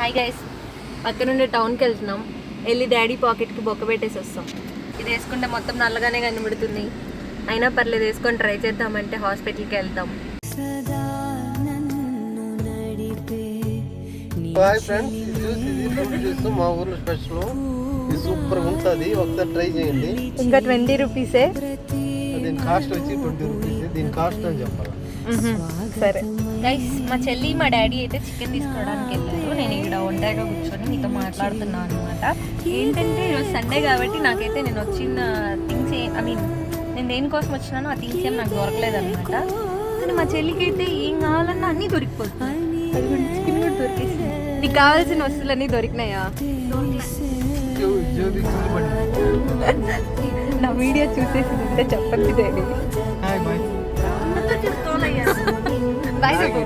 Hi guys, పక్క నుండి టౌన్కి వెళ్తున్నాం. వెళ్ళి డాడీ పాకెట్కి బొక్క పెట్టేసి వస్తాం. ఇది వేసుకుంటే మొత్తం నల్లగానే కనబడుతుంది, అయినా పర్లేదు వేసుకొని ట్రై చేద్దామంటే హాస్పిటల్కి వెళ్తాం. హాయ్ ఫ్రెండ్స్, చూస్తూ మా ఊర్లో స్పెషల్ ఇది సూపర్ ఉంటుంది, ఒకసారి ట్రై చేయండి. ఇంకా 20 రూపీసే, దీని కాస్ట్ వచ్చి 20 రూపీస్. దీని కాస్ట్ అని చెప్పాలి. సరే గైస్, మా చెల్లి మా డాడీ అయితే చికెన్ తీసుకోవడానికి వెళ్ళారు. నేను ఇక్కడ ఒంటరిగా కూర్చొని మీతో మాట్లాడుతున్నాను అనమాట. ఏంటంటే ఈరోజు సండే కాబట్టి నాకైతే నేను వచ్చిన థింగ్స్ నేను దేనికోసం వచ్చినానో ఆ థింగ్స్ ఏం నాకు దొరకలేదు అనమాట. కానీ మా చెల్లికి అయితే ఏం కావాలన్నా అన్నీ దొరికిపోతున్నాయి. అది కూడా చికెన్ కూడా దొరికేసింది. నీకు కావాల్సిన వస్తువులన్నీ దొరికినాయా? నా వీడియో చూసేసి ఉంటే చెప్పండి డాడీ. బాయ్ చెప్పు.